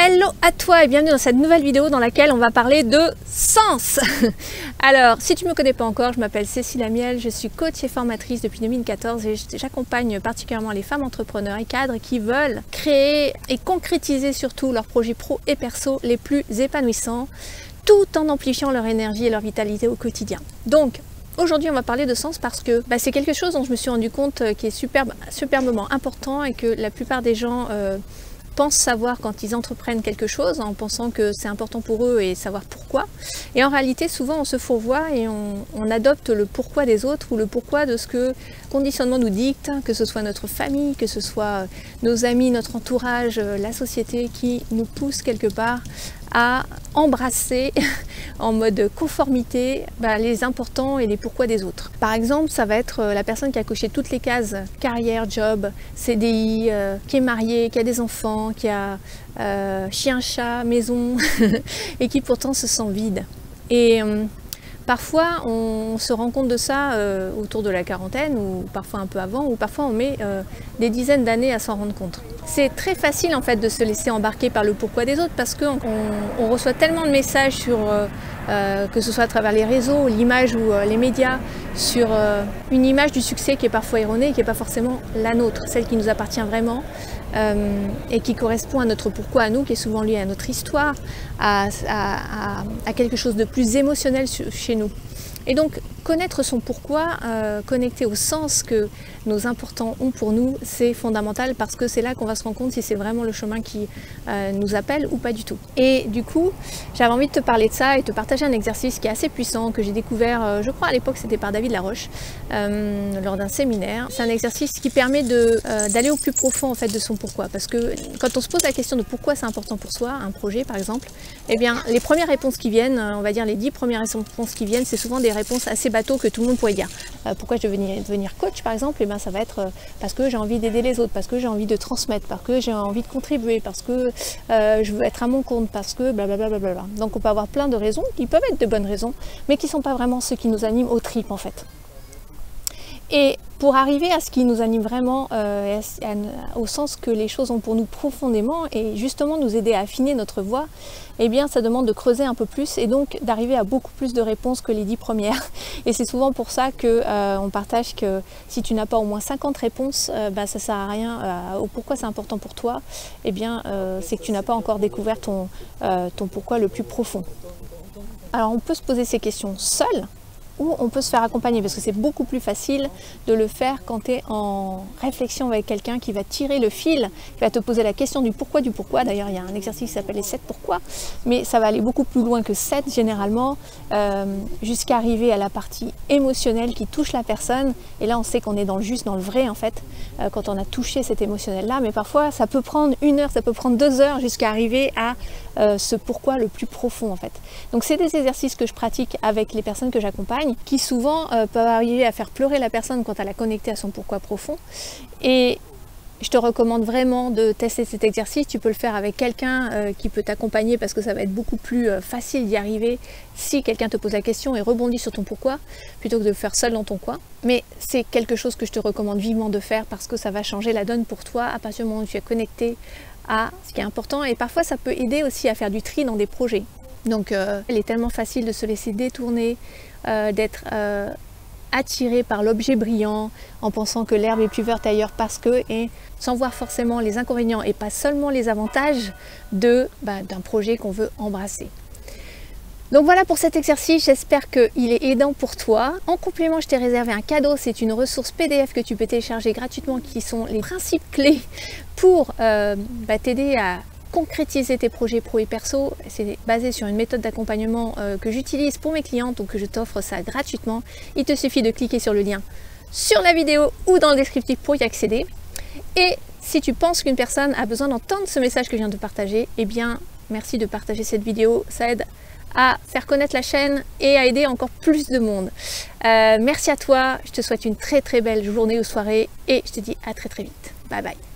Hello à toi et bienvenue dans cette nouvelle vidéo dans laquelle on va parler de sens. Alors, si tu ne me connais pas encore, je m'appelle Cécile Amiel, je suis coach et formatrice depuis 2014 et j'accompagne particulièrement les femmes entrepreneurs et cadres qui veulent créer et concrétiser surtout leurs projets pro et perso les plus épanouissants, tout en amplifiant leur énergie et leur vitalité au quotidien. Donc, aujourd'hui, on va parler de sens parce que c'est quelque chose dont je me suis rendu compte qui est superbement important et que la plupart des gens pensent savoir quand ils entreprennent quelque chose en pensant que c'est important pour eux et savoir pourquoi. Et en réalité, souvent on se fourvoie et on adopte le pourquoi des autres ou le pourquoi de ce que le conditionnement nous dicte, que ce soit notre famille, que ce soit nos amis, notre entourage, la société qui nous pousse quelque part à embrasser en mode conformité les importants et les pourquoi des autres. Par exemple, ça va être la personne qui a coché toutes les cases, carrière, job, CDI, qui est mariée, qui a des enfants, qui a chien, chat, maison, et qui pourtant se sent vide. Et parfois, on se rend compte de ça autour de la quarantaine, ou parfois un peu avant, ou parfois on met des dizaines d'années à s'en rendre compte. C'est très facile en fait de se laisser embarquer par le pourquoi des autres parce qu'on reçoit tellement de messages sur, que ce soit à travers les réseaux, l'image ou les médias, sur une image du succès qui est parfois erronée et qui n'est pas forcément la nôtre, celle qui nous appartient vraiment et qui correspond à notre pourquoi à nous, qui est souvent lié à notre histoire, à quelque chose de plus émotionnel chez nous. Et donc, connaître son pourquoi, connecter au sens que nos importants ont pour nous, c'est fondamental parce que c'est là qu'on va se rendre compte si c'est vraiment le chemin qui nous appelle ou pas du tout. Et du coup, j'avais envie de te parler de ça et te partager un exercice qui est assez puissant, que j'ai découvert, je crois à l'époque c'était par David Laroche, lors d'un séminaire. C'est un exercice qui permet d'aller au plus profond en fait de son pourquoi. Parce que quand on se pose la question de pourquoi c'est important pour soi, un projet par exemple, eh bien les premières réponses qui viennent, on va dire les 10 premières réponses qui viennent, c'est souvent des réponses assez bateaux que tout le monde pourrait dire. Pourquoi je veux devenir coach par exemple? Eh bien, ça va être parce que j'ai envie d'aider les autres, parce que j'ai envie de transmettre, parce que j'ai envie de contribuer, parce que je veux être à mon compte, parce que blablabla. Donc on peut avoir plein de raisons qui peuvent être de bonnes raisons, mais qui ne sont pas vraiment ceux qui nous animent aux tripes en fait. Et pour arriver à ce qui nous anime vraiment, au sens que les choses ont pour nous profondément et justement nous aider à affiner notre voix, eh bien ça demande de creuser un peu plus et donc d'arriver à beaucoup plus de réponses que les 10 premières. Et c'est souvent pour ça qu'on partage que si tu n'as pas au moins 50 réponses, ça ne sert à rien au pourquoi c'est important pour toi, eh bien c'est que tu n'as pas encore découvert ton pourquoi le plus profond. Alors on peut se poser ces questions seul, ou on peut se faire accompagner parce que c'est beaucoup plus facile de le faire quand tu es en réflexion avec quelqu'un qui va tirer le fil, qui va te poser la question du pourquoi du pourquoi. D'ailleurs, il y a un exercice qui s'appelle les 7 pourquoi, mais ça va aller beaucoup plus loin que 7 généralement, jusqu'à arriver à la partie émotionnelle qui touche la personne. Et là, on sait qu'on est dans le juste, dans le vrai en fait, quand on a touché cet émotionnel-là. Mais parfois, ça peut prendre 1 heure, ça peut prendre 2 heures jusqu'à arriver à ce pourquoi le plus profond en fait. Donc, c'est des exercices que je pratique avec les personnes que j'accompagne, qui souvent peuvent arriver à faire pleurer la personne quand elle a connecté à son pourquoi profond. Et je te recommande vraiment de tester cet exercice. Tu peux le faire avec quelqu'un qui peut t'accompagner parce que ça va être beaucoup plus facile d'y arriver si quelqu'un te pose la question et rebondit sur ton pourquoi plutôt que de le faire seul dans ton coin. Mais c'est quelque chose que je te recommande vivement de faire parce que ça va changer la donne pour toi à partir du moment où tu es connecté à ce qui est important. Et parfois ça peut aider aussi à faire du tri dans des projets. Donc il est tellement facile de se laisser détourner, d'être attiré par l'objet brillant en pensant que l'herbe est plus verte ailleurs parce que, et sans voir forcément les inconvénients et pas seulement les avantages d'un projet qu'on veut embrasser. Donc voilà pour cet exercice, j'espère qu'il est aidant pour toi. En complément, je t'ai réservé un cadeau, c'est une ressource PDF que tu peux télécharger gratuitement qui sont les principes clés pour t'aider à concrétiser tes projets pro et perso. C'est basé sur une méthode d'accompagnement que j'utilise pour mes clientes, donc je t'offre ça gratuitement. Il te suffit de cliquer sur le lien sur la vidéo ou dans le descriptif pour y accéder. Et si tu penses qu'une personne a besoin d'entendre ce message que je viens de partager, eh bien merci de partager cette vidéo, ça aide à faire connaître la chaîne et à aider encore plus de monde. Merci à toi, je te souhaite une très belle journée ou soirée et je te dis à très vite. Bye bye.